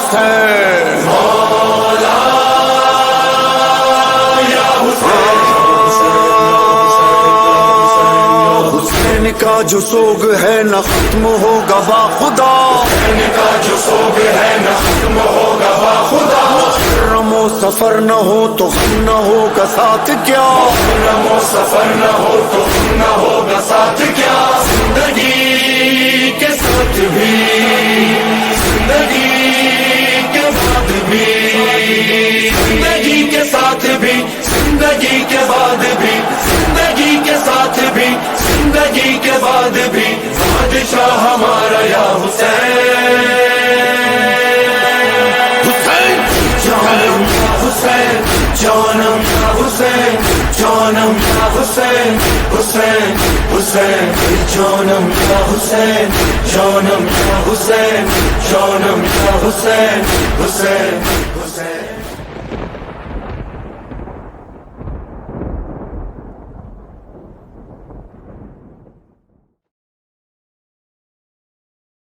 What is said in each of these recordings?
حسین حسین کا جو سوگ ہے نہ ختم ہوگا با خدا، حسین کا جو سوگ ہے نہ ختم ہوگا با خدا، محرم و سفر نہ ہو تو غم نہ ہوگا ساتھ کیا، محرم و سفر نہ ہو تو غم نہ ہوگا ساتھ کیا، زندگی کے ساتھ بھی زندگی کے بعد بھی زندگی کے ساتھ بھی زندگی کے بعد بھی زندگی کے ساتھ بھی زندگی کے بعد بھی بادشاہ ہمارا یا حسین، حسین جانم یا حسین، جانم یا حسین، جانم یا حسین، حسین حسین جانم یا حسین، جانم یا حسین، جانم یا حسین، حسین حسین۔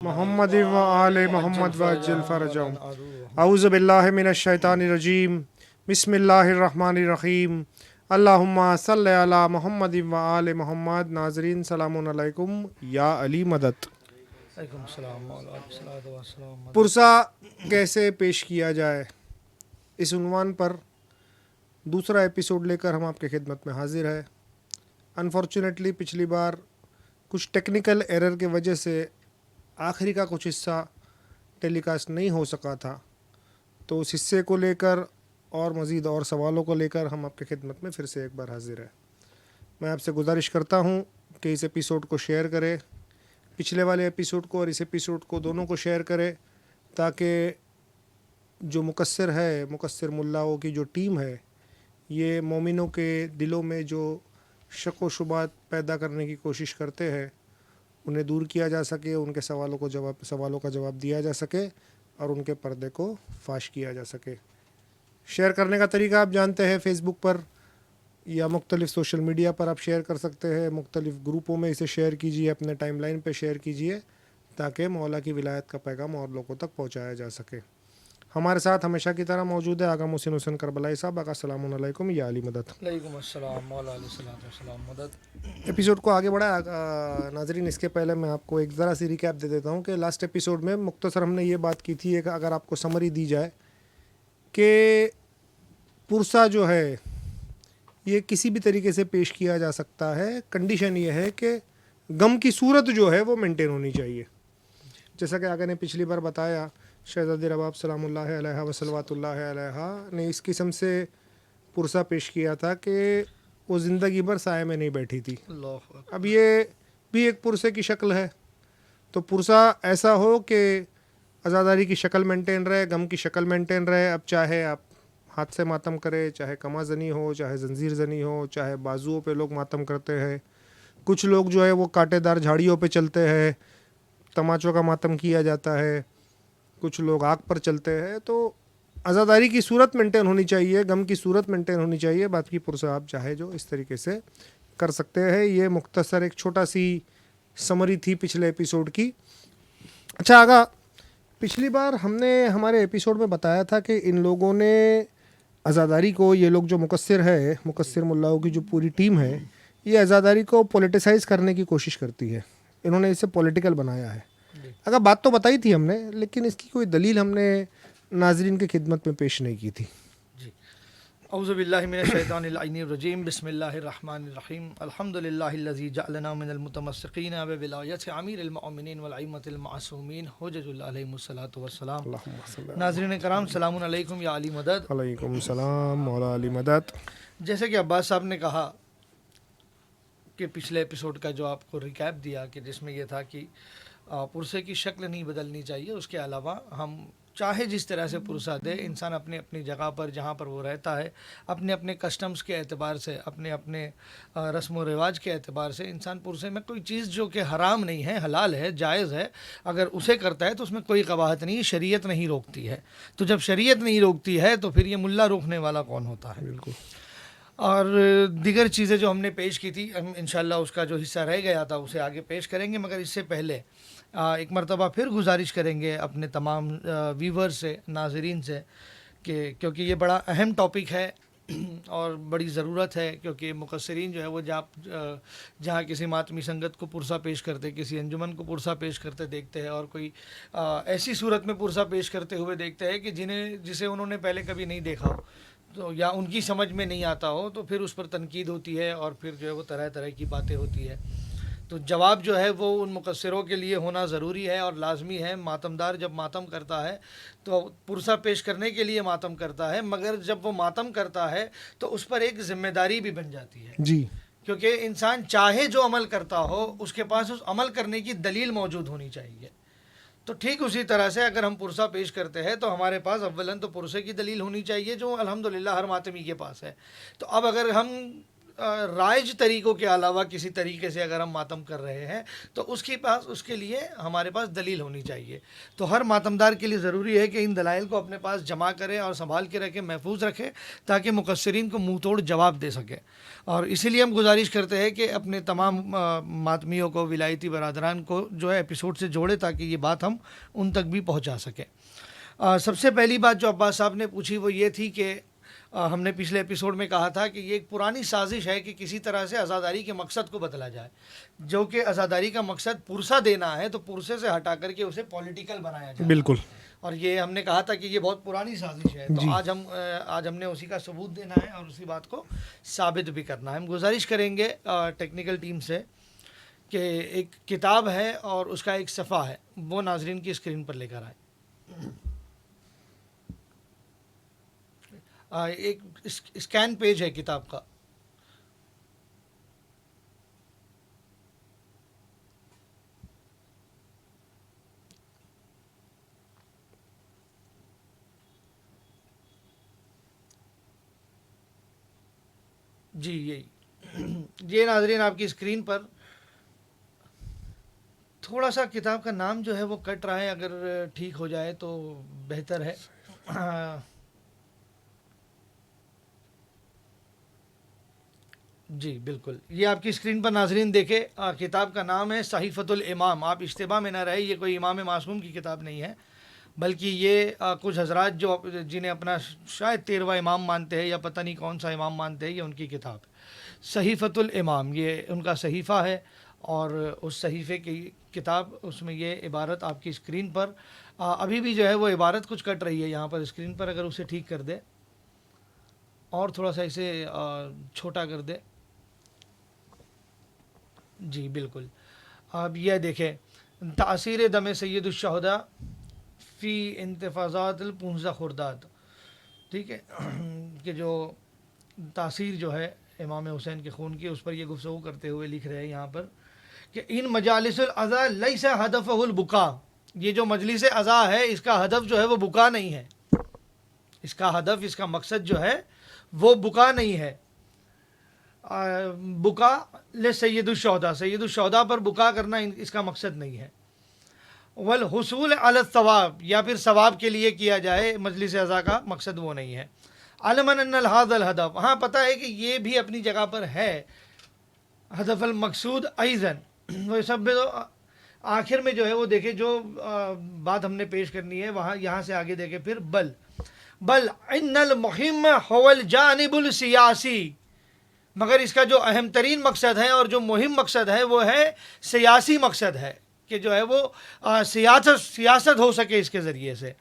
محمد و آل محمد وعجل فرجهم۔ اعوذ باللہ من الشیطان الرجیم، بسم اللہ الرحمن الرحیم، اللہم صلی علی محمد و آل محمد۔ ناظرین سلام علیکم، یا علی مدد۔ پرسہ کیسے پیش کیا جائے، اس عنوان پر دوسرا ایپیسوڈ لے کر ہم آپ کی خدمت میں حاضر ہے۔ انفارچونیٹلی پچھلی بار کچھ ٹیکنیکل ایرر کی وجہ سے آخری کا کچھ حصہ ٹیلی کاسٹ نہیں ہو سکا تھا، تو اس حصے کو لے کر اور مزید اور سوالوں کو لے کر ہم آپ کی خدمت میں پھر سے ایک بار حاضر ہے۔ میں آپ سے گزارش کرتا ہوں کہ اس ایپیسوڈ کو شیئر کرے، پچھلے والے ایپیسوڈ کو اور اس ایپیسوڈ کو دونوں کو شیئر کرے، تاکہ جو مقصر ہے، مقصر ملاؤں کی جو ٹیم ہے، یہ مومنوں کے دلوں میں جو شک و شبہات پیدا کرنے کی کوشش کرتے ہیں انہیں دور کیا جا سکے، ان کے سوالوں کا جواب دیا جا سکے اور ان کے پردے کو فاش کیا جا سکے۔ شیئر کرنے کا طریقہ آپ جانتے ہیں، فیس بک پر یا مختلف سوشل میڈیا پر آپ شیئر کر سکتے ہیں، مختلف گروپوں میں اسے شیئر کیجیے، اپنے ٹائم لائن پہ شیئر کیجیے، تاکہ مولا کی ولایت کا پیغام اور لوگوں تک پہنچایا جا سکے۔ ہمارے ساتھ ہمشہ کی طرح موجود ہے آقا محسن حسین کربلائی صاحب۔ آقا السلام علیکم، یا علی مدد۔ وعلیکم السلام، مولا علیہ السلام مدد۔ ایپیسوڈ کو آگے بڑھا ناظرین، اس کے پہلے میں آپ کو ایک ذرا سی ریکیپ دے دیتا ہوں کہ لاسٹ ایپیسوڈ میں مختصر ہم نے یہ بات کی تھی، کہ اگر آپ کو سمری دی جائے کہ پرسہ جو ہے یہ کسی بھی طریقے سے پیش کیا جا سکتا ہے، کنڈیشن یہ ہے کہ غم کی صورت جو ہے وہ مینٹین ہونی چاہیے۔ جیسا کہ آقا نے پچھلی بار بتایا، شہزادی رباب سلام اللہ علیہ وصلوات اللہ علیہ نے اس قسم سے پرسہ پیش کیا تھا کہ وہ زندگی بھر سائے میں نہیں بیٹھی تھی۔ اب یہ بھی ایک پرسے کی شکل ہے، تو پرسہ ایسا ہو کہ عزاداری کی شکل مینٹین رہے، غم کی شکل مینٹین رہے۔ اب چاہے آپ ہاتھ سے ماتم کرے، چاہے کما زنی ہو، چاہے زنجیر زنی ہو، چاہے بازوؤں پہ لوگ ماتم کرتے ہیں، کچھ لوگ جو ہے وہ کانٹے دار جھاڑیوں پہ چلتے ہیں، تماچوں کا ماتم کیا جاتا ہے، کچھ لوگ آگ پر چلتے ہیں۔ تو عزاداری کی صورت مینٹین ہونی چاہیے، غم کی صورت مینٹین ہونی چاہیے، باقی پرسہ آپ چاہے جو اس طریقے سے کر سکتے ہیں۔ یہ مختصر ایک چھوٹا سی سمری تھی پچھلے ایپیسوڈ کی۔ اچھا آقا، پچھلی بار ہم نے ہمارے ایپیسوڈ میں بتایا تھا کہ ان لوگوں نے عزاداری کو، یہ لوگ جو مقصر ہے، مقصر ملاؤں کی جو پوری ٹیم ہے، یہ عزاداری کو پولیٹیسائز کرنے کی کوشش کرتی ہے، انہوں نے اسے پولیٹیکل بنایا ہے۔ اگر بات تو بتائی تھی ہم نے، لیکن اس کی کوئی دلیل ہم نے ناظرین کی خدمت میں پیش نہیں کی تھی۔ جی، اعوذ باللہ من الشیطان اللعین الرجیم، بسم اللہ الرحمن الرحیم، الحمدللہ الذی جعلنا من المتمسکین بولایت امیر المؤمنین والائمۃ المعصومین حجج اللہ علیہم الصلاۃ والسلام۔ ناظرین کرام، سلام علیکم یا علی مدد۔ علیکم السلام، مولا علی مدد۔ جیسے کہ عباس صاحب نے کہا کہ پچھلے ایپیسوڈ کا جو آپ کو ریکیپ دیا، کہ جس میں یہ تھا کہ پرسے کی شکل نہیں بدلنی چاہیے، اس کے علاوہ ہم چاہے جس طرح سے پرسہ دے، انسان اپنی اپنی جگہ پر جہاں پر وہ رہتا ہے، اپنے اپنے کسٹمز کے اعتبار سے، اپنے اپنے رسم و رواج کے اعتبار سے، انسان پرسے میں کوئی چیز جو کہ حرام نہیں ہے، حلال ہے، جائز ہے، اگر اسے کرتا ہے تو اس میں کوئی قباحت نہیں، شریعت نہیں روکتی ہے۔ تو جب شریعت نہیں روکتی ہے تو پھر یہ ملا روکنے والا کون ہوتا ہے؟ بالکل۔ اور دیگر چیزیں جو ہم نے پیش کی تھی، ہم انشاءاللہ اس کا جو حصہ رہ گیا تھا اسے آگے پیش کریں گے، مگر اس سے پہلے ایک مرتبہ پھر گزارش کریں گے اپنے تمام ویور سے، ناظرین سے، کہ کیونکہ یہ بڑا اہم ٹاپک ہے اور بڑی ضرورت ہے، کیونکہ مقصرین جو ہے وہ جہاں کسی ماتمی سنگت کو پرسہ پیش کرتے، کسی انجمن کو پرسہ پیش کرتے دیکھتے ہیں، اور کوئی ایسی صورت میں پرسہ پیش کرتے ہوئے دیکھتے ہیں کہ جسے انہوں نے پہلے کبھی نہیں دیکھا ہو، تو یا ان کی سمجھ میں نہیں آتا ہو، تو پھر اس پر تنقید ہوتی ہے اور پھر جو ہے وہ طرح طرح کی باتیں ہوتی ہے. تو جواب جو ہے وہ ان مقصروں کے لیے ہونا ضروری ہے اور لازمی ہے. ماتمدار جب ماتم کرتا ہے تو پرسہ پیش کرنے کے لیے ماتم کرتا ہے، مگر جب وہ ماتم کرتا ہے تو اس پر ایک ذمہ داری بھی بن جاتی ہے، جی کیونکہ انسان چاہے جو عمل کرتا ہو اس کے پاس اس عمل کرنے کی دلیل موجود ہونی چاہیے. تو ٹھیک اسی طرح سے اگر ہم پرسہ پیش کرتے ہیں تو ہمارے پاس اولاً تو پرسے کی دلیل ہونی چاہیے، جو الحمدللہ ہر ماتمی کے پاس ہے. تو اب اگر ہم رائج طریقوں کے علاوہ کسی طریقے سے اگر ہم ماتم کر رہے ہیں تو اس کے لیے ہمارے پاس دلیل ہونی چاہیے. تو ہر ماتمدار کے لیے ضروری ہے کہ ان دلائل کو اپنے پاس جمع کرے اور سنبھال کے رکھے، محفوظ رکھے، تاکہ مقصرین کو منہ توڑ جواب دے سکے. اور اسی لیے ہم گزارش کرتے ہیں کہ اپنے تمام ماتمیوں کو، ولایتی برادران کو جو ہے ایپیسوڈ سے جوڑے، تاکہ یہ بات ہم ان تک بھی پہنچا سکیں. سب سے پہلی بات جو عباس صاحب نے پوچھی وہ یہ تھی کہ ہم نے پچھلے ایپیسوڈ میں کہا تھا کہ یہ ایک پرانی سازش ہے کہ کسی طرح سے عزاداری کے مقصد کو بدلا جائے، جو کہ عزاداری کا مقصد پرسہ دینا ہے، تو پرسے سے ہٹا کر کے اسے پولیٹیکل بنایا جائے. بالکل. اور یہ ہم نے کہا تھا کہ یہ بہت پرانی سازش ہے. تو آج ہم نے اسی کا ثبوت دینا ہے اور اسی بات کو ثابت بھی کرنا ہے. ہم گزارش کریں گے ٹیکنیکل ٹیم سے کہ ایک کتاب ہے اور اس کا ایک صفحہ ہے، وہ ناظرین کی اسکرین پر لے کر آئے. ایک اسکین پیج ہے کتاب کا. جی یہ ناظرین آپ کی اسکرین پر تھوڑا سا کتاب کا نام جو ہے وہ کٹ رہا ہے، اگر ٹھیک ہو جائے تو بہتر ہے. جی بالکل، یہ آپ کی اسکرین پر ناظرین دیکھیں، کتاب کا نام ہے صحیفۃ الامام. آپ اشتباہ میں نہ رہے، یہ کوئی امام معصوم کی کتاب نہیں ہے، بلکہ یہ کچھ حضرات جنہیں اپنا شاید 13واں امام مانتے ہیں یا پتہ نہیں کون سا امام مانتے ہیں، یہ ان کی کتاب ہے صحیفۃ الامام. یہ ان کا صحیفہ ہے اور اس صحیفے کی کتاب، اس میں یہ عبارت آپ کی اسکرین پر ابھی بھی جو ہے وہ عبارت کچھ کٹ رہی ہے یہاں پر اسکرین پر، اگر اسے ٹھیک کر دے اور تھوڑا سا اسے چھوٹا کر دے. جی بالکل. اب یہ دیکھیں، تاثیر دم سید الشہداء فی انتفاضات ال15 خرداد. ٹھیک ہے، کہ جو تاثیر جو ہے امام حسین کے خون کی، اس پر یہ گفتگو کرتے ہوئے لکھ رہے ہیں یہاں پر کہ ان مجالس العزا لیس ہدفہ البکا. یہ جو مجلس عزا ہے اس کا ہدف جو ہے وہ بکا نہیں ہے، اس کا ہدف، اس کا مقصد جو ہے وہ بکا نہیں ہے. بکا لسید الشہداء، سید الشہداء پر بکا کرنا اس کا مقصد نہیں ہے. والحصول علی الثواب، یا پھر ثواب کے لیے کیا جائے مجلس عزا کا مقصد وہ نہیں ہے. علما ان هذا الهدف، ہاں پتہ ہے کہ یہ بھی اپنی جگہ پر ہے ہدف المقصود ایضا. وہ سب آخر میں جو ہے وہ دیکھیں، جو بات ہم نے پیش کرنی ہے وہاں یہاں سے آگے دیکھیں پھر بل ان المہم هو الجانب السیاسی، مگر اس کا جو اہم ترین مقصد ہے اور جو مہم مقصد ہے وہ ہے سیاسی مقصد ہے، کہ جو ہے وہ سیاست ہو سکے اس کے ذریعے سے.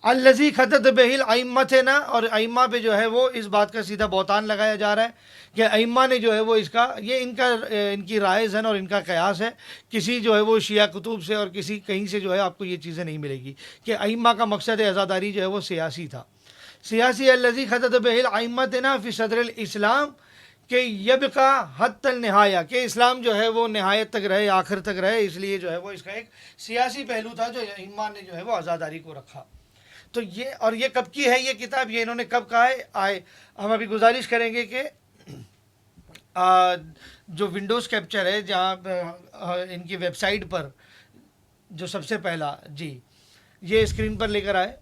الذی خطت بہ الائمتنا، اور ائمہ پہ جو ہے وہ اس بات کا سیدھا بہتان لگایا جا رہا ہے کہ ائمہ نے جو ہے وہ اس کا، یہ ان کی رائے زن اور ان کا قیاس ہے. کسی جو ہے وہ شیعہ کتب سے اور کسی کہیں سے جو ہے آپ کو یہ چیزیں نہیں ملے گی کہ ائمہ کا مقصد عزاداری جو ہے وہ سیاسی تھا. سیاسی الذی خطت بہ الائمتنا فی صدر الاسلام، کہ یبقا حتی النہایہ، کہ اسلام جو ہے وہ نہایت تک رہے، آخر تک رہے. اس لیے جو ہے وہ اس کا ایک سیاسی پہلو تھا جو ائمہ نے جو ہے وہ عزاداری کو رکھا. تو یہ کب کی ہے یہ کتاب، یہ انہوں نے کب کہا ہے؟ ہم ابھی گزارش کریں گے کہ جو ونڈوز کیپچر ہے، جہاں ان کی ویب سائٹ پر جو سب سے پہلا، جی یہ اسکرین پر لے کر آئے،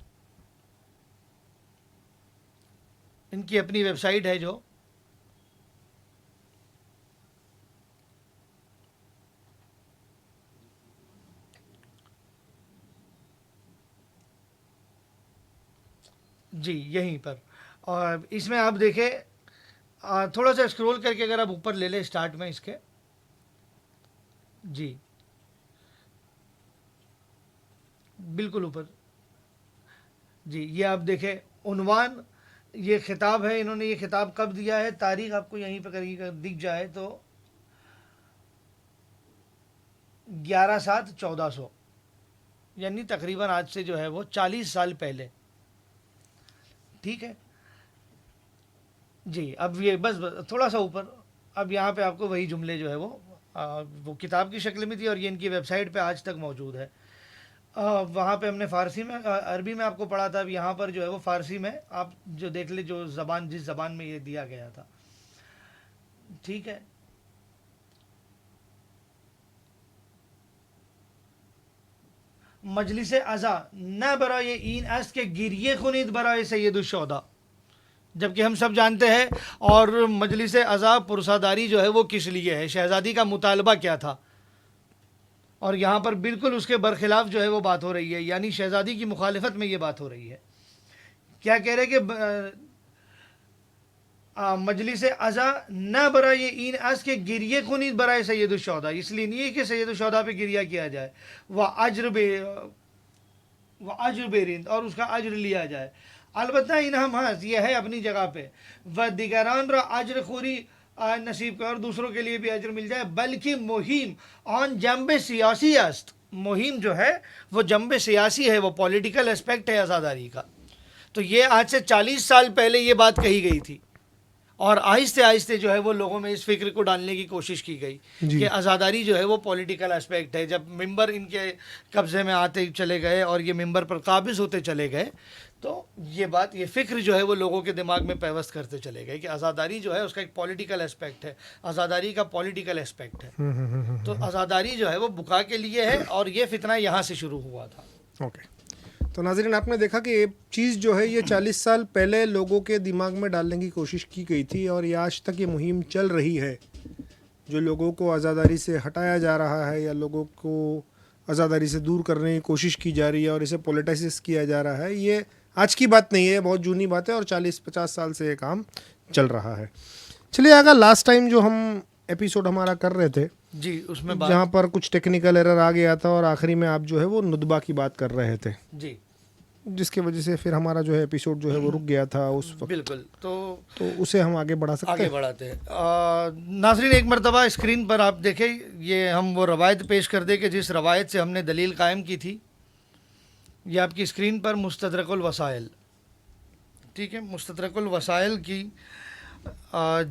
ان کی اپنی ویب سائٹ ہے جو جی یہیں پر. اور اس میں آپ دیکھیں تھوڑا سا اسکرول کر کے اگر آپ اوپر لے لیں اسٹارٹ میں اس کے, جی بالکل اوپر, جی یہ آپ دیکھیں عنوان, یہ خطاب ہے, انہوں نے یہ خطاب کب دیا ہے, تاریخ آپ کو یہیں پہ دکھ جائے تو 11/7/1400, یعنی تقریباً آج سے جو ہے وہ 40 سال پہلے. ٹھیک ہے جی. اب یہ بس تھوڑا سا اوپر, اب یہاں پہ آپ کو وہی جملے جو ہے وہ کتاب کی شکل میں تھی اور یہ ان کی ویب سائٹ پہ آج تک موجود ہے. وہاں پہ ہم نے فارسی میں عربی میں آپ کو پڑھا تھا, اب یہاں پر جو ہے وہ فارسی میں آپ جو دیکھ لیں جو زبان جس زبان میں یہ دیا گیا تھا. ٹھیک ہے مجلس عزا نہ برائے این است کہ گریه کنید برای سید الشهدا, جبکہ ہم سب جانتے ہیں اور مجلس عزا پرساداری جو ہے وہ کس لیے ہے, شہزادی کا مطالبہ کیا تھا, اور یہاں پر بالکل اس کے برخلاف جو ہے وہ بات ہو رہی ہے, یعنی شہزادی کی مخالفت میں یہ بات ہو رہی ہے. کیا کہہ رہے کہ مجلس عزا نہ برائے این است کہ گریه کنید برای سید الشهدا, اس لیے نہیں ہے کہ سید الشهدا پہ گریہ کیا جائے, وہ اجر بیرند, اور اس کا اجر لیا جائے. البتہ ان ہم یہ ہے اپنی جگہ پہ, و دیگران را اجر خوری نصیب کا, اور دوسروں کے لیے بھی اجر مل جائے, بلکہ مہم آن جنب سیاسی است, مہم جو ہے وہ جنب سیاسی ہے, وہ پولیٹیکل اسپیکٹ ہے عزاداری کا. تو یہ آج سے 40 سال پہلے یہ بات کہی گئی تھی, اور آہستہ آہستہ جو ہے وہ لوگوں میں اس فکر کو ڈالنے کی کوشش کی گئی کہ عزاداری جو ہے وہ پولیٹیکل اسپیکٹ ہے. جب ممبر ان کے قبضے میں آتے چلے گئے اور یہ ممبر پر قابض ہوتے چلے گئے, تو یہ بات, یہ فکر جو ہے وہ لوگوں کے دماغ میں پیوست کرتے چلے گئے کہ عزاداری جو ہے اس کا ایک پولیٹیکل اسپیکٹ ہے, عزاداری کا پولیٹیکل اسپیکٹ ہے. تو عزاداری جو ہے وہ بقا کے لیے ہے, اور یہ فتنہ یہاں سے شروع ہوا تھا. اوکے. تو ناظرین آپ نے دیکھا کہ یہ چیز جو ہے یہ 40 سال پہلے لوگوں کے دماغ میں ڈالنے کی کوشش کی گئی تھی, اور یہ آج تک یہ مہم چل رہی ہے, جو لوگوں کو عزاداری سے ہٹایا جا رہا ہے یا لوگوں کو عزاداری سے دور کرنے کی کوشش کی جا رہی ہے اور اسے پولیٹائسس کیا جا رہا ہے. یہ آج کی بات نہیں ہے, بہت جونی بات ہے, اور 40-50 سال سے یہ کام چل رہا ہے. چلیے آگا, لاسٹ ٹائم جو ہم ایپیسوڈ ہمارا کر رہے تھے جی اس میں جہاں پر کچھ ٹیکنیکل ایرر آ گیا تھا, اور آخری میں آپ جو ہے وہ ندبہ کی بات کر رہے تھے, جی جس کی وجہ سے پھر ہمارا جو ہے ایپیسوڈ جو ہے وہ رک گیا تھا اس وقت. بالکل. تو اسے ہم آگے بڑھا سکتے ہیں. آگے بڑھاتے ہیں. ناظرین ایک مرتبہ اسکرین پر آپ دیکھیں, یہ ہم وہ روایت پیش کر دیں کہ جس روایت سے ہم نے دلیل قائم کی تھی. یہ آپ کی اسکرین پر مستدرک الوسائل, ٹھیک ہے, مستدرک الوسائل کی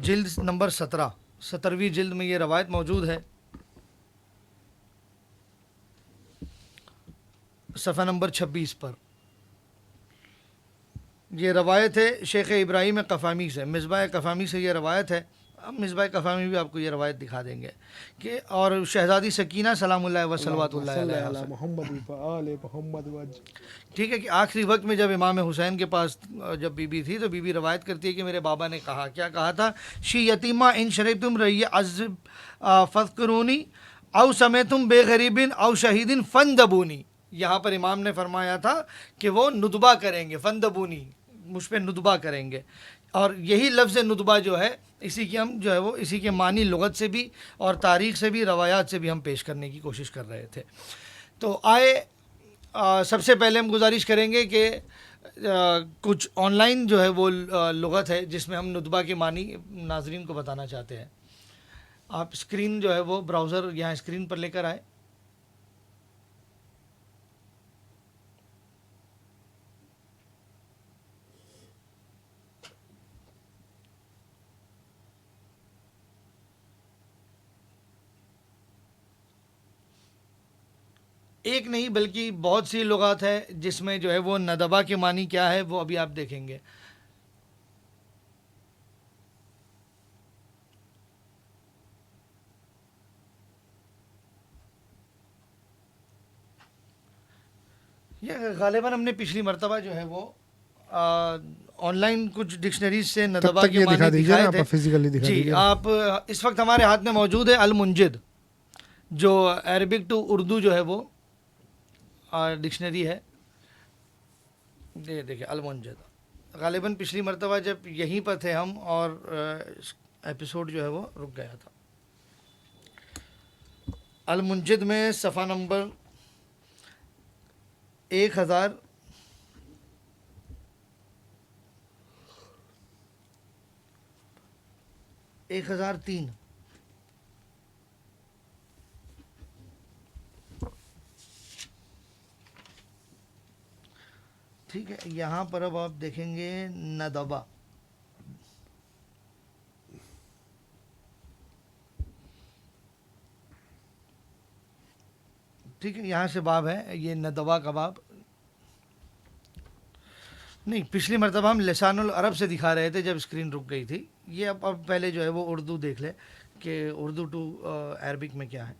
جلد نمبر 17ویں جلد میں یہ روایت موجود ہے, صفحہ نمبر 26 پر. یہ روایت ہے شیخ ابراہیم قفامی سے, مصباح قفامی سے یہ روایت ہے. اب مصباح قفامی بھی آپ کو یہ روایت دکھا دیں گے کہ, اور شہزادی سکینہ سلام اللہ و صلوات اللہ علیہ محمد. ٹھیک ہے کہ آخری وقت میں جب امام حسین کے پاس جب بی بی تھی تو بی بی روایت کرتی ہے کہ میرے بابا نے کہا, کیا کہا تھا, شی یتیمہ ان شریتم رہی عذب فذکرونی او سمیتم بے غریبن او شہیدن فندبونی. یہاں پر امام نے فرمایا تھا کہ وہ ندبہ کریں گے, فندبونی, مجھ پہ ندبہ کریں گے. اور یہی لفظ ندبہ جو ہے اسی کی ہم جو ہے وہ اسی کے معنی لغت سے بھی اور تاریخ سے بھی, روایات سے بھی ہم پیش کرنے کی کوشش کر رہے تھے. تو سب سے پہلے ہم گزارش کریں گے کہ کچھ آن لائن جو ہے وہ لغت ہے جس میں ہم ندبہ کے معنی ناظرین کو بتانا چاہتے ہیں. آپ اسکرین جو ہے وہ براؤزر یہاں اسکرین پر لے کر آئے. ایک نہیں بلکہ بہت سی لغات ہے جس میں جو ہے وہ ندبہ کے معنی کیا ہے وہ ابھی آپ دیکھیں گے. یہ غالباً ہم نے پچھلی مرتبہ جو ہے وہ آن لائن کچھ ڈکشنریز سے ندبہ کے معنی دکھائے تھے. جی آپ اس وقت ہمارے ہاتھ میں موجود ہے المنجد, جو عربک ٹو اردو جو ہے وہ ڈکشنری ہے. یہ دیکھیں المنجد, غالباً پچھلی مرتبہ جب یہیں پر تھے ہم اور ایپیسوڈ جو ہے وہ رک گیا تھا. المنجد میں صفحہ نمبر 1003. ٹھیک ہے, یہاں پر اب آپ دیکھیں گے ندبہ. ٹھیک ہے, یہاں سے باب ہے, یہ ندبہ کا باب نہیں. پچھلی مرتبہ ہم لسان العرب سے دکھا رہے تھے جب اسکرین رک گئی تھی. یہ اب پہلے جو ہے وہ اردو دیکھ لے کہ اردو ٹو عربک میں کیا ہے.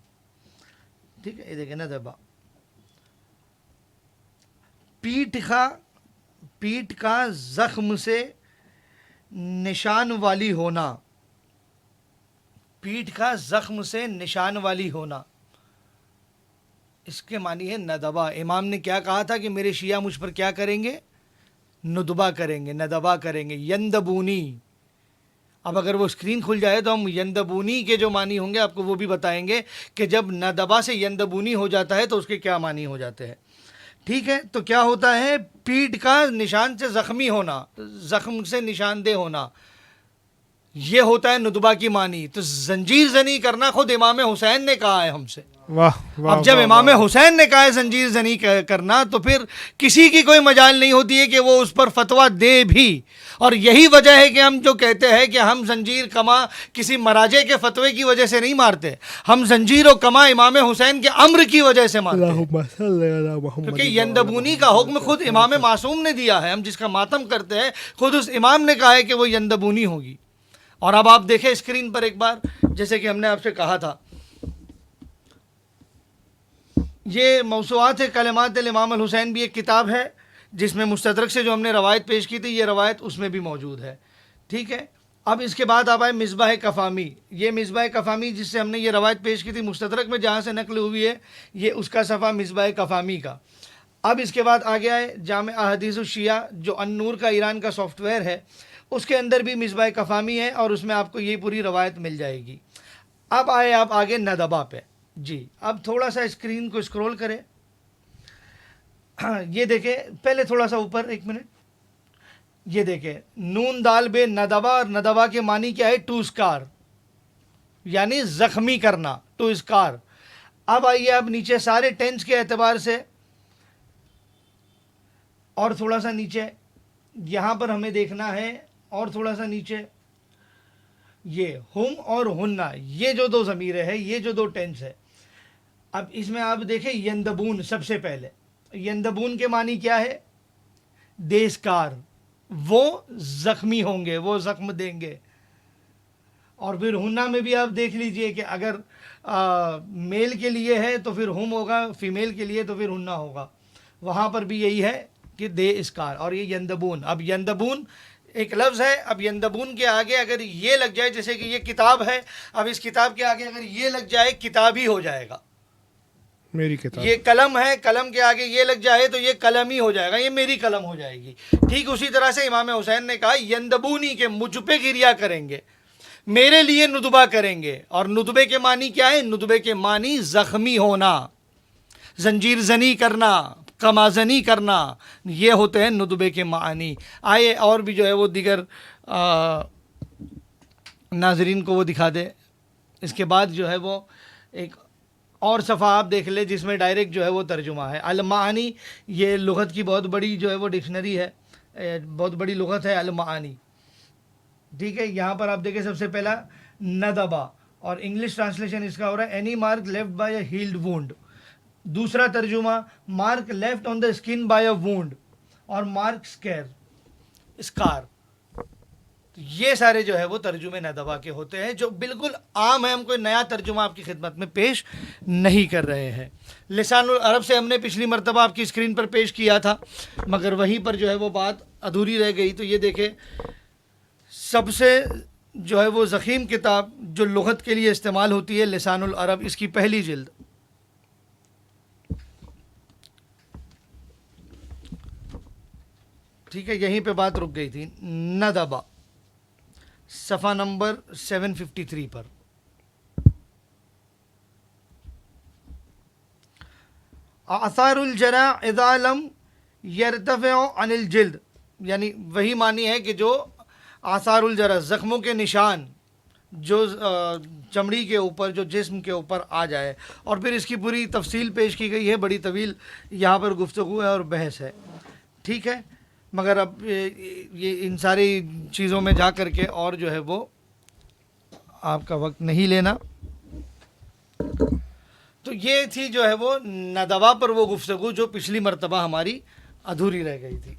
ٹھیک ہے, یہ دیکھیں ندبہ. پیٹھ کا زخم سے نشان والی ہونا. پیٹھ کا زخم سے نشان والی ہونا, اس کے معنی ہے ندبہ. امام نے کیا کہا تھا کہ میرے شیعہ مجھ پر کیا کریں گے؟ ندبہ کریں گے, ندبہ کریں گے, یندبونی. اب اگر وہ اسکرین کھل جائے تو ہم یندبونی کے جو معنی ہوں گے آپ کو وہ بھی بتائیں گے کہ جب ندبہ سے یندبونی ہو جاتا ہے تو اس کے کیا معنی ہو جاتے ہیں. ٹھیک ہے, تو کیا ہوتا ہے؟ پیٹھ کا نشان سے زخمی ہونا, زخم سے نشان دہ ہونا, یہ ہوتا ہے ندبہ کی معنی. تو زنجیر زنی کرنا خود امام حسین نے کہا ہے ہم سے. اب جب امام حسین نے کہا ہے زنجیر زنی کرنا تو پھر کسی کی کوئی مجال نہیں ہوتی ہے کہ وہ اس پر فتویٰ دے بھی. اور یہی وجہ ہے کہ ہم جو کہتے ہیں کہ ہم زنجیر کما کسی مراجع کے فتوے کی وجہ سے نہیں مارتے, ہم زنجیر و کما امام حسین کے امر کی وجہ سے مارتے ہیں. کیونکہ یندبونی کا حکم خود امام معصوم نے دیا ہے. ہم جس کا ماتم کرتے ہیں خود اس امام نے کہا ہے کہ وہ یندبونی ہوگی. اور اب آپ دیکھیں اسکرین پر ایک بار, جیسے کہ ہم نے آپ سے کہا تھا, یہ موسوعات کلمات الامام الحسین بھی ایک کتاب ہے جس میں مستدرک سے جو ہم نے روایت پیش کی تھی, یہ روایت اس میں بھی موجود ہے. ٹھیک ہے, اب اس کے بعد آپ آئے مصباح کفامی. یہ مصباح کفامی جس سے ہم نے یہ روایت پیش کی تھی مستدرک میں جہاں سے نقل ہوئی ہے, یہ اس کا صفحہ مصباح کفامی کا. اب اس کے بعد آگے آئے جامع احادیث الشیعہ جو النور کا ایران کا سافٹ ویئر ہے, اس کے اندر بھی مصباح کفامی ہے اور اس میں آپ کو یہ پوری روایت مل جائے گی. اب آئے آپ آگے ندبہ پہ. جی, اب تھوڑا سا اسکرین کو اسکرول کریں. یہ دیکھیں پہلے تھوڑا سا اوپر, ایک منٹ. یہ دیکھیں نون دال بے ندبہ, اور ندبہ کے معنی کیا ہے؟ ٹو اسکار, یعنی زخمی کرنا, ٹو اسکار. اب آئیے اب نیچے سارے ٹینس کے اعتبار سے اور تھوڑا سا نیچے, یہاں پر ہمیں دیکھنا ہے اور تھوڑا سا نیچے, یہ ہم اور ہننا, یہ جو دو ضمیریں ہیں, یہ جو دو ٹینس ہے. اب اس میں آپ دیکھیں یندبون سب سے پہلے. یندبون کے معنی کیا ہے؟ دیسکار, وہ زخمی ہوں گے, وہ زخم دیں گے. اور پھر ہننا میں بھی آپ دیکھ لیجئے کہ اگر میل کے لیے ہے تو پھر ہم ہوگا, فیمیل کے لیے تو پھر ہننا ہوگا. وہاں پر بھی یہی ہے کہ دے اسکار. اور یہ یندبون, اب یندبون ایک لفظ ہے. اب یندبون کے آگے اگر یہ لگ جائے, جیسے کہ یہ کتاب ہے, اب اس کتاب کے آگے اگر یہ لگ جائے کتاب ہی ہو جائے گا. میری کتاب. یہ قلم ہے, قلم کے آگے یہ لگ جائے تو یہ قلم ہی ہو جائے گا, یہ میری قلم ہو جائے گی. ٹھیک اسی طرح سے امام حسین نے کہا یندبونی کے مجھ پہ گریا کریں گے, میرے لیے ندبہ کریں گے. اور ندبے کے معنی کیا ہے؟ ندبے کے معنی زخمی ہونا, زنجیر زنی کرنا, کمازنی کرنا, یہ ہوتے ہیں ندبے کے معنی. آئے اور بھی جو ہے وہ دیگر ناظرین کو وہ دکھا دے. اس کے بعد جو ہے وہ ایک اور صفحہ آپ دیکھ لیں جس میں ڈائریکٹ جو ہے وہ ترجمہ ہے. المعانی, یہ لغت کی بہت بڑی جو ہے وہ ڈکشنری ہے, بہت بڑی لغت ہے المعانی. ٹھیک ہے, یہاں پر آپ دیکھیں سب سے پہلا ندبہ, اور انگلش ٹرانسلیشن اس کا ہو رہا ہے any mark left by a held Wundt. دوسرا ترجمہ mark left on the skin by a Wundt, اور مارک اسکار. یہ سارے جو ہے وہ ترجمے ندبہ کے ہوتے ہیں جو بالکل عام ہے. ہم کوئی نیا ترجمہ آپ کی خدمت میں پیش نہیں کر رہے ہیں. لسان العرب سے ہم نے پچھلی مرتبہ آپ کی اسکرین پر پیش کیا تھا, مگر وہیں پر جو ہے وہ بات ادھوری رہ گئی. تو یہ دیکھیں سب سے جو ہے وہ ضخیم کتاب جو لغت کے لیے استعمال ہوتی ہے لسان العرب, اس کی پہلی جلد. ٹھیک ہے, یہیں پہ بات رک گئی تھی. ندبا صفحہ نمبر 753 پر. آثار الجرح اذا لم یرتفع عن الجلد, یعنی وہی معنی ہے کہ جو آثار الجرح زخموں کے نشان جو چمڑی کے اوپر, جو جسم کے اوپر آ جائے. اور پھر اس کی پوری تفصیل پیش کی گئی ہے, بڑی طویل یہاں پر گفتگو ہے اور بحث ہے. ٹھیک ہے, مگر اب یہ ان ساری چیزوں میں جا کر کے اور جو ہے وہ آپ کا وقت نہیں لینا. تو یہ تھی جو ہے وہ ندوہ پر وہ گفتگو جو پچھلی مرتبہ ہماری ادھوری رہ گئی تھی.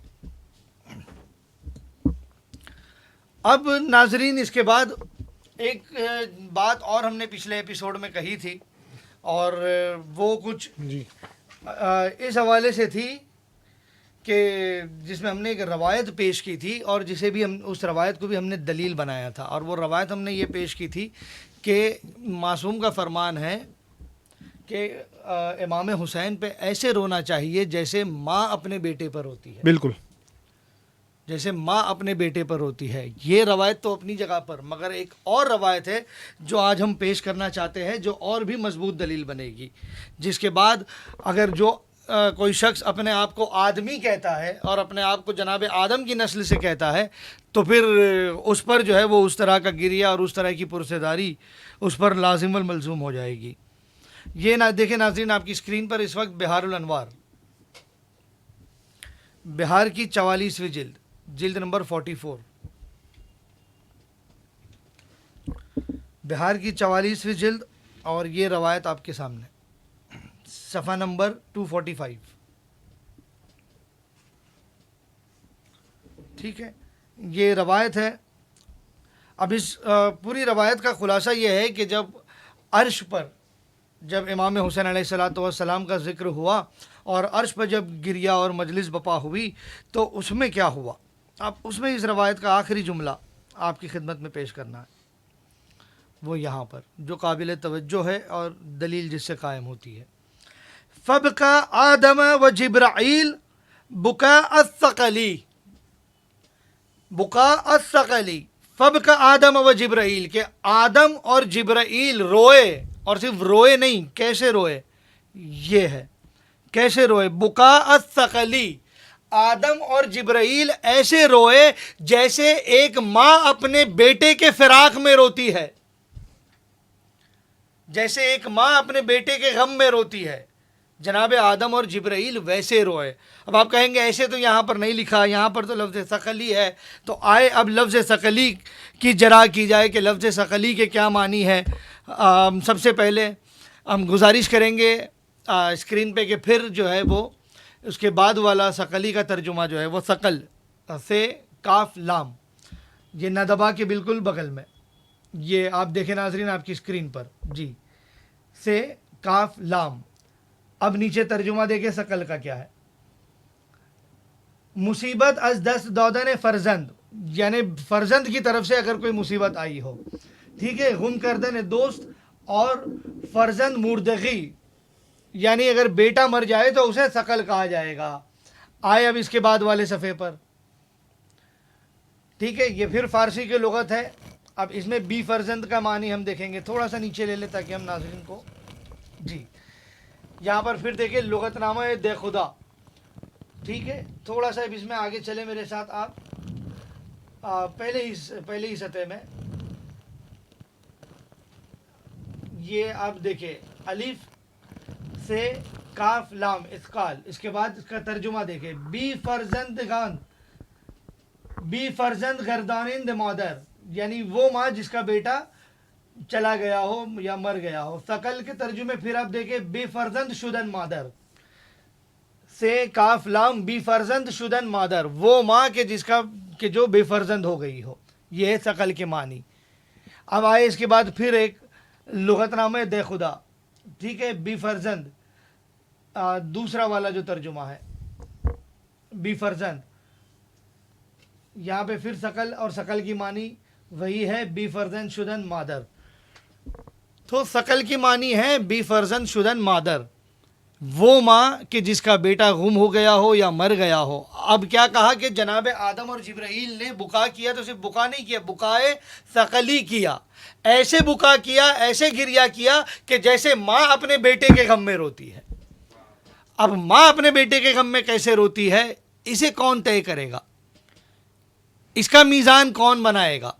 اب ناظرین اس کے بعد ایک بات اور ہم نے پچھلے ایپیسوڈ میں کہی تھی, اور وہ کچھ اس حوالے سے تھی کہ جس میں ہم نے ایک روایت پیش کی تھی, اور جسے بھی ہم اس روایت کو بھی ہم نے دلیل بنایا تھا. اور وہ روایت ہم نے یہ پیش کی تھی کہ معصوم کا فرمان ہے کہ امام حسین پہ ایسے رونا چاہیے جیسے ماں اپنے بیٹے پر ہوتی ہے. بالکل جیسے ماں اپنے بیٹے پر ہوتی ہے. یہ روایت تو اپنی جگہ پر, مگر ایک اور روایت ہے جو آج ہم پیش کرنا چاہتے ہیں, جو اور بھی مضبوط دلیل بنے گی. جس کے بعد اگر جو کوئی شخص اپنے آپ کو آدمی کہتا ہے اور اپنے آپ کو جناب آدم کی نسل سے کہتا ہے, تو پھر اس پر جو ہے وہ اس طرح کا گریہ اور اس طرح کی پرسیداری اس پر لازم الملزوم ہو جائے گی. یہ نہ دیکھیں ناظرین, آپ کی اسکرین پر اس وقت بہار الانوار, بہار کی 44ویں جلد, جلد نمبر 44, بہار کی 44ویں جلد, اور یہ روایت آپ کے سامنے صفحہ نمبر 245. ٹھیک ہے, یہ روایت ہے. اب اس پوری روایت کا خلاصہ یہ ہے کہ جب عرش پر جب امام حسین علیہ الصلوۃ والسلام کا ذکر ہوا اور عرش پر جب گریہ اور مجلس بپا ہوئی, تو اس میں کیا ہوا, اب اس میں اس روایت کا آخری جملہ آپ کی خدمت میں پیش کرنا ہے. وہ یہاں پر جو قابل توجہ ہے اور دلیل جس سے قائم ہوتی ہے. فبکا آدم و جبرائیل بکا الثقلی, بکا الثقلی, فبکا آدم و جبرائیل, کہ آدم اور جبرائیل روئے, اور صرف روئے نہیں, کیسے روئے, یہ ہے کیسے روئے. بکا الثقلی, آدم اور جبرائیل ایسے روئے جیسے ایک ماں اپنے بیٹے کے فراق میں روتی ہے, جیسے ایک ماں اپنے بیٹے کے غم میں روتی ہے. جناب آدم اور جبرائیل ویسے روئے. اب آپ کہیں گے ایسے تو یہاں پر نہیں لکھا, یہاں پر تو لفظ ثقلی ہے. تو آئے اب لفظ ثقلی کی جرا کی جائے کہ لفظ ثقلی کے کیا معنی ہے. سب سے پہلے ہم گزارش کریں گے اسکرین پہ کہ پھر جو ہے وہ اس کے بعد والا ثقلی کا ترجمہ جو ہے وہ ثقل سے کاف لام, یہ ندبہ کے بالکل بغل میں, یہ آپ دیکھیں ناظرین آپ کی اسکرین پر, جی, سے کاف لام. اب نیچے ترجمہ دیکھیں ثقل کا کیا ہے. مصیبت از دست دادن فرزند, یعنی فرزند کی طرف سے اگر کوئی مصیبت آئی ہو. ٹھیک ہے, غم کردن دوست, اور فرزند مردغی, یعنی اگر بیٹا مر جائے تو اسے ثقل کہا جائے گا. آئے اب اس کے بعد والے صفحے پر. ٹھیک ہے, یہ پھر فارسی کی لغت ہے. اب اس میں بی فرزند کا معنی ہم دیکھیں گے, تھوڑا سا نیچے لے لیں تاکہ ہم ناظرین کو, جی, یہاں پر پھر دیکھیں لغت نامہ دے خدا. ٹھیک ہے, تھوڑا سا اب اس میں آگے چلے میرے ساتھ آپ, پہلے ہی سطح میں یہ آپ دیکھیں الف سے کاف لام اثقال, اس کے بعد اس کا ترجمہ دیکھیں بی فرزندگان, بی فرزند گردانند مادر, یعنی وہ ماں جس کا بیٹا چلا گیا ہو یا مر گیا ہو. ثقل کے ترجمے پھر آپ دیکھیں بے فرزند شدن مادر, سے کاف لام بی فرزند شدن مادر, وہ ماں کے جس کا کہ جو بے فرزند ہو گئی ہو. یہ ہے ثقل کے معنی. اب آئے اس کے بعد پھر ایک لغت نامہ دے خدا. ٹھیک ہے, بی فرزند, دوسرا والا جو ترجمہ ہے بی فرزند, یہاں پہ پھر ثقل, اور ثقل کی معنی وہی ہے بی فرزند شدن مادر. تو ثقل کی معنی ہے بی فرزند شدن مادر. وہ ماں کہ جس کا بیٹا گم ہو گیا ہو یا مر گیا ہو. اب کیا کہا کہ جناب آدم اور جبرائیل نے بکا کیا تو صرف بکا نہیں کیا, بکائے ثقلی کیا. ایسے بکا کیا, ایسے گریا کیا کہ جیسے ماں اپنے بیٹے کے غم میں روتی ہے. اب ماں اپنے بیٹے کے غم میں کیسے روتی ہے, اسے کون طے کرے گا, اس کا میزان کون بنائے گا؟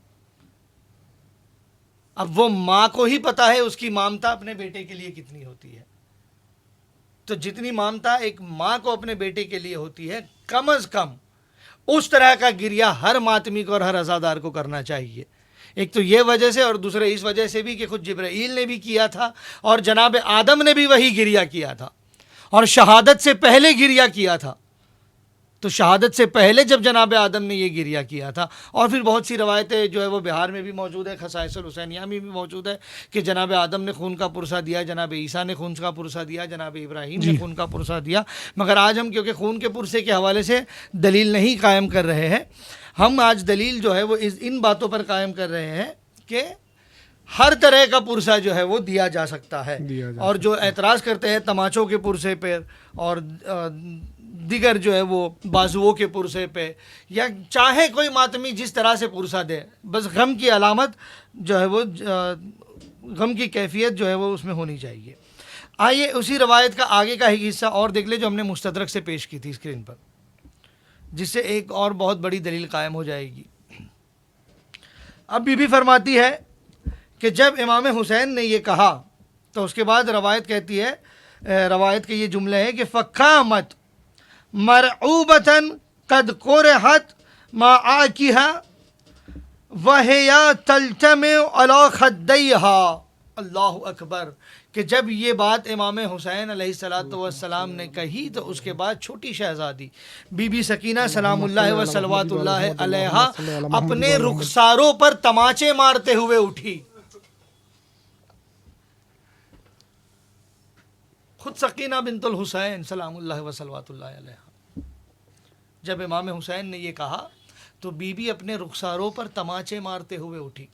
اب وہ ماں کو ہی پتا ہے اس کی مامتا اپنے بیٹے کے لیے کتنی ہوتی ہے. تو جتنی مامتا ایک ماں کو اپنے بیٹے کے لیے ہوتی ہے, کم از کم اس طرح کا گریا ہر ماتمی کو اور ہر عزادار کو کرنا چاہیے. ایک تو یہ وجہ سے, اور دوسرے اس وجہ سے بھی کہ خود جبرائیل نے بھی کیا تھا اور جناب آدم نے بھی وہی گریا کیا تھا, اور شہادت سے پہلے گریا کیا تھا. تو شہادت سے پہلے جب جناب آدم نے یہ گریا کیا تھا, اور پھر بہت سی روایتیں جو ہے وہ بہار میں بھی موجود ہے, خصائص الحسینیہ میں بھی موجود ہے کہ جناب آدم نے خون کا پرسہ دیا, جناب عیسیٰ نے خون کا پرسہ دیا, جناب ابراہیم نے خون کا پرسہ دیا. مگر آج ہم کیونکہ خون کے پرسے کے حوالے سے دلیل نہیں قائم کر رہے ہیں, ہم آج دلیل جو ہے وہ ان باتوں پر قائم کر رہے ہیں کہ ہر طرح کا پرسہ جو ہے وہ دیا جا سکتا ہے. اور جو اعتراض کرتے ہیں تماچوں کے پرسے پر اور دیگر جو ہے وہ بازوؤں کے پرسے پہ, یا چاہے کوئی ماتمی جس طرح سے پرسہ دے, بس غم کی علامت جو ہے وہ غم کی کیفیت جو ہے وہ اس میں ہونی چاہیے. آئیے اسی روایت کا آگے کا ہی حصہ اور دیکھ لیں جو ہم نے مستدرک سے پیش کی تھی اسکرین پر, جس سے ایک اور بہت بڑی دلیل قائم ہو جائے گی. اب بی بی فرماتی ہے کہ جب امام حسین نے یہ کہا تو اس کے بعد روایت کہتی ہے, روایت کے یہ جملے ہیں کہ فقامت مرعوبتاً قد قرحت ما آکیہا وہیا تلتمع علی خدیہا. اللہ اکبر. کہ جب یہ بات امام حسین علیہ الصلوۃ والسلام نے کہی تو اس کے بعد چھوٹی شہزادی بی بی سکینہ سلام اللہ و صلوات اللہ علیہا اپنے رخساروں پر تماچے مارتے ہوئے اٹھی. خود سکینہ بنت الحسین سلام اللہ و صلوات اللہ علیہا, جب امام حسین نے یہ کہا تو بی بی اپنے رخساروں پر تماچے مارتے ہوئے اٹھی.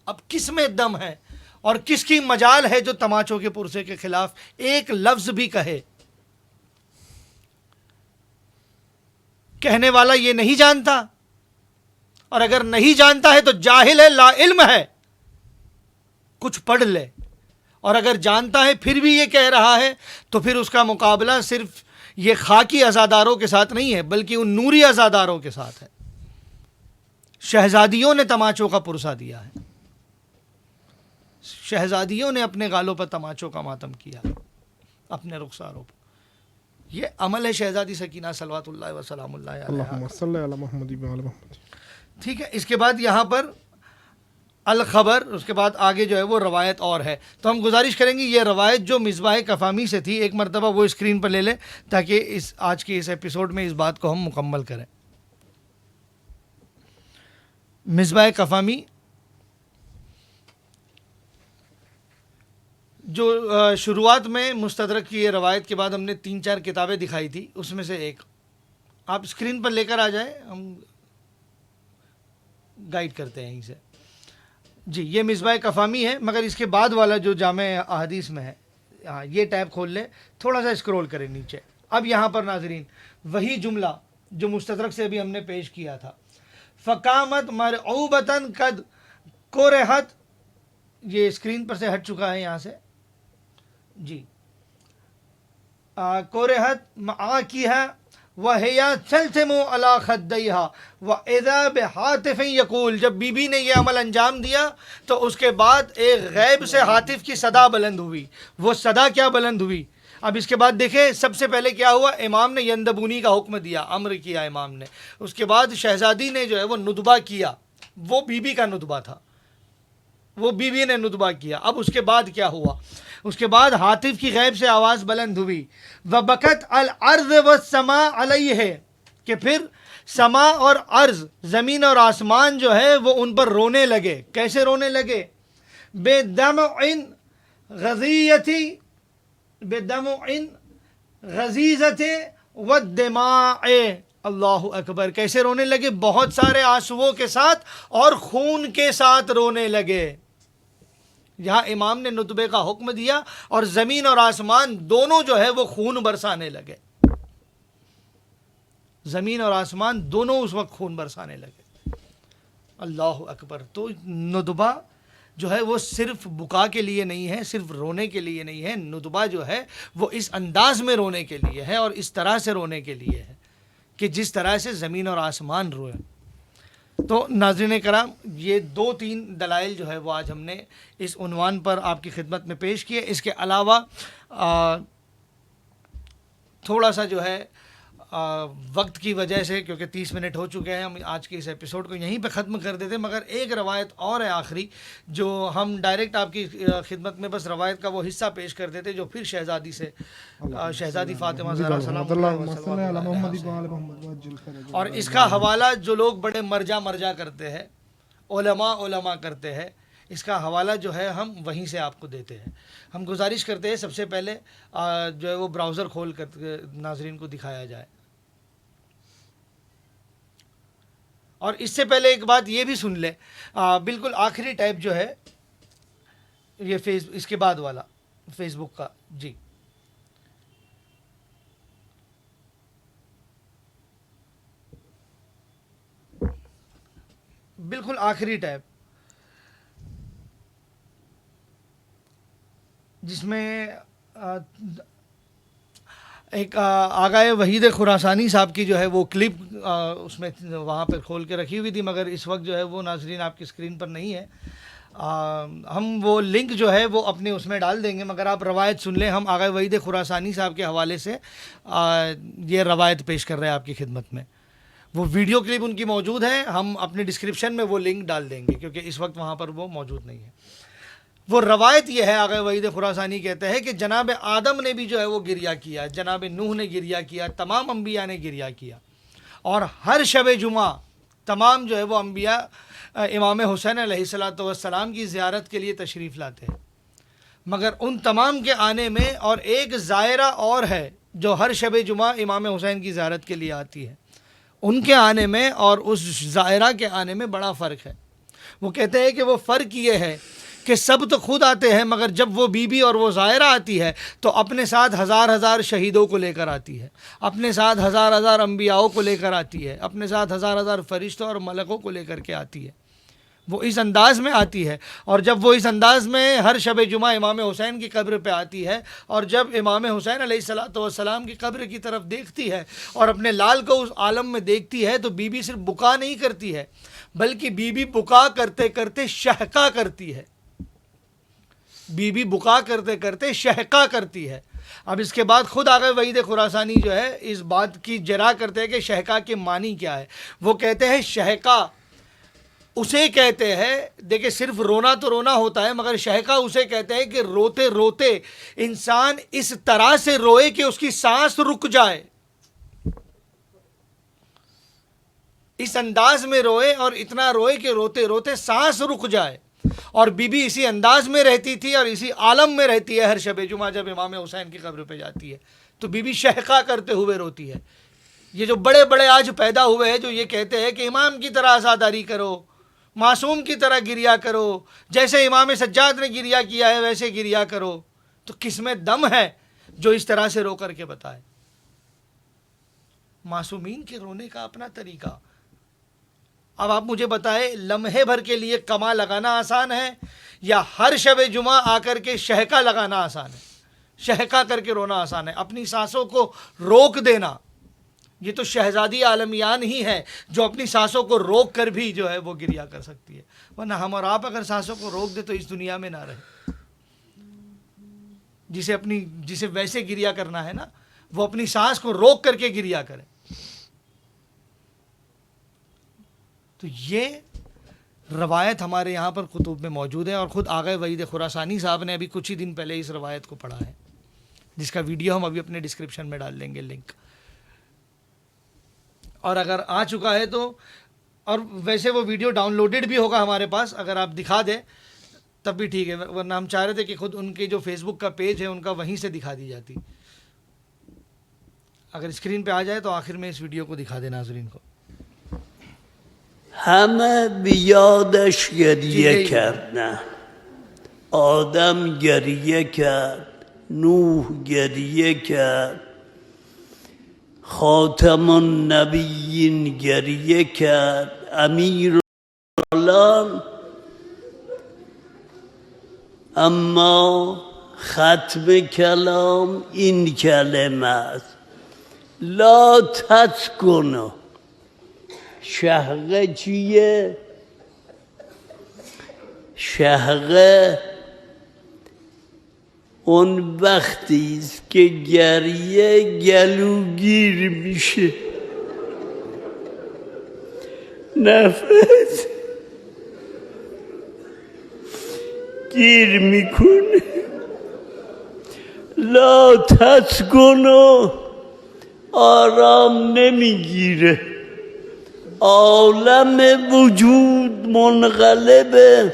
اب کس میں دم ہے اور کس کی مجال ہے جو تماچوں کے پرسے کے خلاف ایک لفظ بھی کہے؟ کہنے والا یہ نہیں جانتا, اور اگر نہیں جانتا ہے تو جاہل ہے, لا علم ہے, کچھ پڑھ لے. اور اگر جانتا ہے پھر بھی یہ کہہ رہا ہے تو پھر اس کا مقابلہ صرف یہ خاکی عزاداروں کے ساتھ نہیں ہے بلکہ ان نوری عزاداروں کے ساتھ ہے. شہزادیوں نے تماچوں کا پرسہ دیا ہے, شہزادیوں نے اپنے گالوں پر تماچوں کا ماتم کیا اپنے رخساروں پر. یہ عمل ہے شہزادی سکینہ صلوات اللہ و سلام اللہ علیہا. اللہم صلی علی محمد و علی محمد. ٹھیک ہے, اس کے بعد یہاں پر الخبر, اس کے بعد آگے جو ہے وہ روایت اور ہے. تو ہم گزارش کریں گے یہ روایت جو مصباح کفامی سے تھی ایک مرتبہ وہ اسکرین پر لے لیں تاکہ اس آج کے اس ایپیسوڈ میں اس بات کو ہم مکمل کریں. مصباح کفامی جو شروعات میں مستدرک کی یہ روایت کے بعد ہم نے 3-4 کتابیں دکھائی تھی, اس میں سے ایک آپ اسکرین پر لے کر آ جائیں, ہم گائیڈ کرتے ہیں یہیں سے. جی یہ مصباح کفامی ہے, مگر اس کے بعد والا جو جامع احادیث میں ہے, ہاں یہ ٹیب کھول لیں, تھوڑا سا اسکرول کریں نیچے. اب یہاں پر ناظرین وہی جملہ جو مستدرک سے ابھی ہم نے پیش کیا تھا, فقامت مرعوبتاً قد قرحت, یہ اسکرین پر سے ہٹ چکا ہے یہاں سے. جی قرحت معاکیہا وہیا تلتمع علی خدیہا واذا بہاتف یقول. جب بی بی نے یہ عمل انجام دیا تو اس کے بعد ایک غیب سے ہاتف کی صدا بلند ہوئی. وہ صدا کیا بلند ہوئی؟ اب اس کے بعد دیکھیں سب سے پہلے کیا ہوا, امام نے یندبونی کا حکم دیا, امر کیا امام نے. اس کے بعد شہزادی نے جو ہے وہ ندبہ کیا, وہ بی بی کا ندبہ تھا, وہ بی بی نے ندبہ کیا. اب اس کے بعد کیا ہوا؟ اس کے بعد ہاتف کی غیب سے آواز بلند ہوئی, وبکت الارض والسماء علیہ, کہ پھر سما اور ارض, زمین اور آسمان جو ہے وہ ان پر رونے لگے. کیسے رونے لگے؟ بے دمع غزیتی, بے دمع غزیزت والدماء. اللہ اکبر. کیسے رونے لگے؟ بہت سارے آنسوؤں کے ساتھ اور خون کے ساتھ رونے لگے. یہاں امام نے نطبے کا حکم دیا اور زمین اور آسمان دونوں جو ہے وہ خون برسانے لگے. زمین اور آسمان دونوں اس وقت خون برسانے لگے. اللہ اکبر. تو ندبہ جو ہے وہ صرف بکا کے لیے نہیں ہے, صرف رونے کے لیے نہیں ہے. ندبہ جو ہے وہ اس انداز میں رونے کے لیے ہے اور اس طرح سے رونے کے لیے ہے کہ جس طرح سے زمین اور آسمان روئے. تو ناظرین کرام, یہ 2-3 دلائل جو ہے وہ آج ہم نے اس عنوان پر آپ کی خدمت میں پیش کیے. اس کے علاوہ تھوڑا سا جو ہے وقت کی وجہ سے, کیونکہ 30 منٹ ہو چکے ہیں, ہم آج کے اس ایپیسوڈ کو یہیں پہ ختم کر دیتے. مگر ایک روایت اور ہے آخری, جو ہم ڈائریکٹ آپ کی خدمت میں بس روایت کا وہ حصہ پیش کر دیتے جو پھر شہزادی سے, شہزادی فاطمہ زہرا سلام اور اس کا حوالہ جو لوگ بڑے مرجا کرتے ہیں, علماء کرتے ہیں, اس کا حوالہ جو ہے ہم وہیں سے آپ کو دیتے ہیں. ہم گزارش کرتے ہیں سب سے پہلے جو ہے وہ براؤزر کھول کر ناظرین کو دکھایا جائے. اور اس سے پہلے ایک بات یہ بھی سن لے, بالکل آخری ٹیب جو ہے یہ اس کے بعد والا فیس بک کا, جی بالکل آخری ٹیب, جس میں ایک آغائے وحید خراسانی صاحب کی جو ہے وہ کلپ اس میں وہاں پہ کھول کے رکھی ہوئی تھی, مگر اس وقت جو ہے وہ ناظرین آپ کی اسکرین پر نہیں ہے. ہم وہ لنک جو ہے وہ اپنے اس میں ڈال دیں گے, مگر آپ روایت سن لیں. ہم آغائے وحید خراسانی صاحب کے حوالے سے یہ روایت پیش کر رہے ہیں آپ کی خدمت میں. وہ ویڈیو کلپ ان کی موجود ہے, ہم اپنے ڈسکرپشن میں وہ لنک ڈال دیں گے کیونکہ اس وقت وہاں پر وہ موجود نہیں ہے. وہ روایت یہ ہے, آغائے وحید خراسانی کہتے ہیں کہ جناب آدم نے بھی جو ہے وہ گریہ کیا, جناب نوح نے گریہ کیا, تمام انبیاء نے گریہ کیا, اور ہر شب جمعہ تمام جو ہے وہ انبیاء امام حسین علیہ السلام کی زیارت کے لیے تشریف لاتے ہیں. مگر ان تمام کے آنے میں اور ایک زائرہ اور ہے جو ہر شب جمعہ امام حسین کی زیارت کے لیے آتی ہے, ان کے آنے میں اور اس زائرہ کے آنے میں بڑا فرق ہے. وہ کہتے ہیں کہ وہ فرق یہ ہے کہ سب تو خود آتے ہیں, مگر جب وہ بی بی اور وہ زائرہ آتی ہے تو اپنے ساتھ ہزار شہیدوں کو لے کر آتی ہے, اپنے ساتھ ہزار انبیاءوں کو لے کر آتی ہے, اپنے ساتھ ہزار فرشتوں اور ملکوں کو لے کر کے آتی ہے. وہ اس انداز میں آتی ہے, اور جب وہ اس انداز میں ہر شب جمعہ امام حسین کی قبر پہ آتی ہے, اور جب امام حسین علیہ السلام کی قبر کی طرف دیکھتی ہے اور اپنے لال کو اس عالم میں دیکھتی ہے, تو بی بی صرف بکا نہیں کرتی ہے, بلکہ بی بی بکا کرتے کرتے شہقہ کرتی ہے. بی بی بکا کرتے کرتے شہقہ کرتی ہے. اب اس کے بعد خود آغائے وحید خراسانی جو ہے اس بات کی جرا کرتے ہیں کہ شہقہ کے معنی کیا ہے. وہ کہتے ہیں شہقہ اسے کہتے ہیں, دیکھیں صرف رونا تو رونا ہوتا ہے, مگر شہقہ اسے کہتے ہیں کہ روتے روتے انسان اس طرح سے روئے کہ اس کی سانس رک جائے, اس انداز میں روئے اور اتنا روئے کہ روتے روتے سانس رک جائے. اور بی بی اسی انداز میں رہتی تھی اور اسی عالم میں رہتی ہے ہر شب جمعہ جب امام حسین کی قبر پہ جاتی ہے, تو بی بی شہقہ کرتے ہوئے روتی ہے. یہ جو بڑے بڑے آج پیدا ہوئے ہیں جو یہ کہتے ہیں کہ امام کی طرح عزاداری کرو, معصوم کی طرح گریہ کرو, جیسے امام سجاد نے گریہ کیا ہے ویسے گریہ کرو, تو کس میں دم ہے جو اس طرح سے رو کر کے بتائے؟ معصومین کے رونے کا اپنا طریقہ. اب آپ مجھے بتائیں, لمحے بھر کے لیے کما لگانا آسان ہے یا ہر شب جمعہ آ کر کے شہقہ لگانا آسان ہے, شہقہ کر کے رونا آسان ہے؟ اپنی سانسوں کو روک دینا, یہ تو شہزادی عالمیان ہی ہے جو اپنی سانسوں کو روک کر بھی جو ہے وہ گریہ کر سکتی ہے, ورنہ ہم اور آپ اگر سانسوں کو روک دے تو اس دنیا میں نہ رہے. جسے ویسے گریہ کرنا ہے نا, وہ اپنی سانس کو روک کر کے گریہ کرے. تو یہ روایت ہمارے یہاں پر کتب میں موجود ہے, اور خود آغائے وحید خراسانی صاحب نے ابھی کچھ ہی دن پہلے اس روایت کو پڑھا ہے, جس کا ویڈیو ہم ابھی اپنے ڈسکرپشن میں ڈال دیں گے لنک. اور اگر آ چکا ہے تو, اور ویسے وہ ویڈیو ڈاؤن لوڈڈ بھی ہوگا ہمارے پاس, اگر آپ دکھا دیں تب بھی ٹھیک ہے, ورنہ ہم چاہ رہے تھے کہ خود ان کے جو فیس بک کا پیج ہے ان کا وہیں سے دکھا دی جاتی. اگر اسکرین پہ آ جائے تو آخر میں اس ویڈیو کو دکھا دیں ناظرین کو. همه به یادش گریه کردن, آدم گریه کرد، نوح گریه کرد، خاتم النبیین گریه کرد، امیر الان، اما ختم کلام این کلمه است: لا تسکنوا. شهقه چیه؟ شهقه اون وقتی است که گریه گلوگیر میشه، نفس گیر میکنه. لا تسکنوا، آرام نمیگیره، عالم وجود منقلبه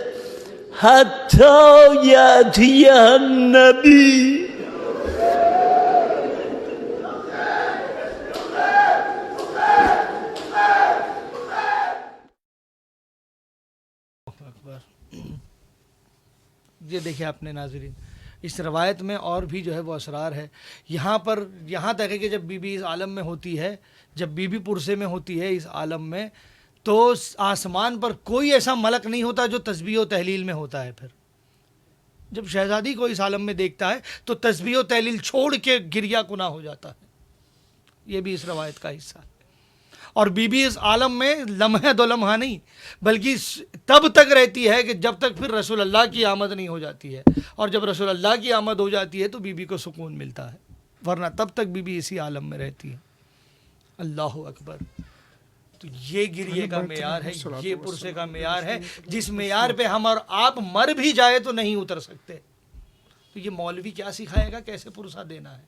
حتی یأتی النبی. یہ دیکھیں اپنے ناظرین، اس روایت میں اور بھی جو ہے وہ اسرار ہے. یہاں پر یہاں تک ہے کہ جب بی بی اس عالم میں ہوتی ہے، جب بی بی پرسے میں ہوتی ہے اس عالم میں، تو آسمان پر کوئی ایسا ملک نہیں ہوتا جو تسبیح و تحلیل میں ہوتا ہے. پھر جب شہزادی کو اس عالم میں دیکھتا ہے تو تسبیح و تحلیل چھوڑ کے گریہ کنا ہو جاتا ہے. یہ بھی اس روایت کا حصہ ہے. اور بی بی اس عالم میں لمحہ دو لمحہ نہیں بلکہ تب تک رہتی ہے کہ جب تک پھر رسول اللہ کی آمد نہیں ہو جاتی ہے. اور جب رسول اللہ کی آمد ہو جاتی ہے تو بی بی کو سکون ملتا ہے، ورنہ تب تک بی بی اسی عالم میں رہتی ہے. اللہ اکبر. تو یہ گریے کا معیار ہے، یہ پرسے کا معیار ہے، جس معیار پہ ہم اور آپ مر بھی جائے تو نہیں اتر سکتے. تو یہ مولوی کیا سکھائے گا کیسے پرسہ دینا ہے؟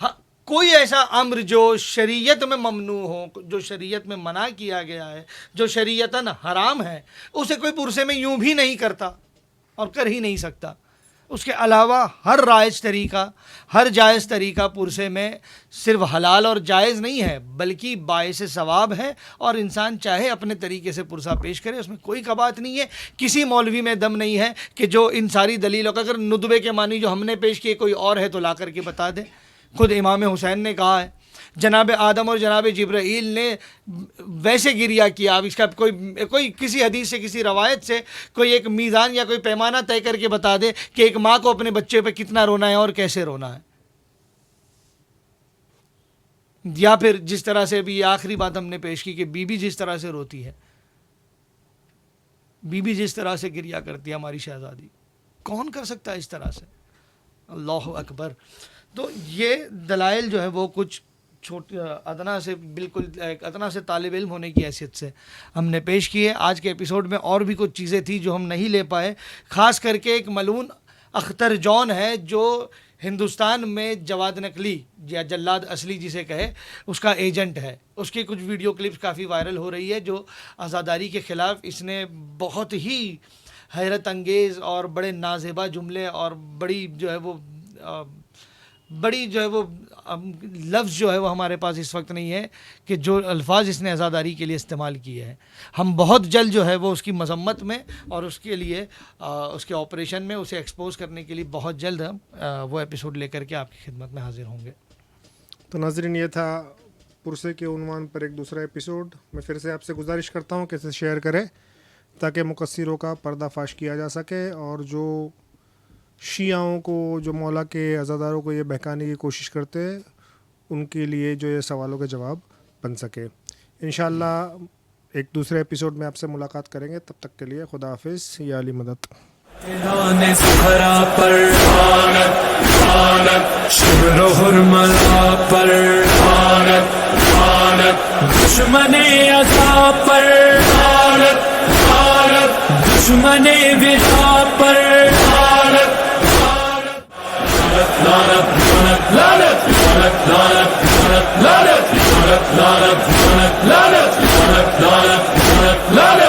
ہاں، کوئی ایسا امر جو شریعت میں ممنوع ہو، جو شریعت میں منع کیا گیا ہے، جو شریعتاً حرام ہے، اسے کوئی پرسے میں یوں بھی نہیں کرتا اور کر ہی نہیں سکتا. اس کے علاوہ ہر رائج طریقہ، ہر جائز طریقہ پرسے میں صرف حلال اور جائز نہیں ہے بلکہ باعث ثواب ہے، اور انسان چاہے اپنے طریقے سے پرسہ پیش کرے، اس میں کوئی کباط نہیں ہے. کسی مولوی میں دم نہیں ہے کہ جو ان ساری دلیلوں کا اگر ندبے کے معنی جو ہم نے پیش کیے کوئی اور ہے تو لا کر کے بتا دے. خود امام حسین نے کہا ہے، جناب آدم اور جناب جبرائیل نے ویسے گریہ کیا. اب اس کا کوئی کسی حدیث سے، کسی روایت سے کوئی ایک میزان یا کوئی پیمانہ طے کر کے بتا دے کہ ایک ماں کو اپنے بچے پہ کتنا رونا ہے اور کیسے رونا ہے. یا پھر جس طرح سے ابھی آخری بات ہم نے پیش کی کہ بی بی جس طرح سے روتی ہے، بی بی جس طرح سے گریہ کرتی ہے ہماری شہزادی، کون کر سکتا ہے اس طرح سے؟ اللہ اکبر. تو یہ دلائل جو ہے وہ کچھ چھوٹے ادنا سے، بالکل ایک ادنا سے طالب علم ہونے کی حیثیت سے ہم نے پیش کیے. آج کے ایپیسوڈ میں اور بھی کچھ چیزیں تھیں جو ہم نہیں لے پائے، خاص کر کے ایک ملعون اختر جون ہے جو ہندوستان میں جواد نقلی یا جلاد اصلی جسے کہے اس کا ایجنٹ ہے. اس کی کچھ ویڈیو کلپس کافی وائرل ہو رہی ہے جو عزاداری کے خلاف اس نے بہت ہی حیرت انگیز اور بڑے نازیبا جملے اور بڑی جو ہے وہ لفظ جو ہے وہ ہمارے پاس اس وقت نہیں ہے کہ جو الفاظ اس نے عزاداری کے لیے استعمال کیے ہیں. ہم بہت جلد جو ہے وہ اس کی مذمت میں اور اس کے لیے اس کے آپریشن میں اسے ایکسپوز کرنے کے لیے بہت جلد ہم وہ ایپیسوڈ لے کر کے آپ کی خدمت میں حاضر ہوں گے. تو ناظرین، یہ تھا پرسے کے عنوان پر ایک دوسرا ایپیسوڈ. میں پھر سے آپ سے گزارش کرتا ہوں کہ اسے شیئر کریں تاکہ مقصروں کا پردہ فاش کیا جا سکے، اور جو شیعوں کو، جو مولا کے عزاداروں کو یہ بہکانے کی کوشش کرتے ہیں، ان کے لیے جو یہ سوالوں کا جواب بن سکے. انشاءاللہ ایک دوسرے ایپیسوڈ میں آپ سے ملاقات کریں گے. تب تک کے لیے خدا حافظ. یا علی مدد. دشمن عطا پر دشمن وفا پر لعنت لعنت لعنت لعنت لعنت لعنت لعنت لعنت لعنت لعنت لعنت لعنت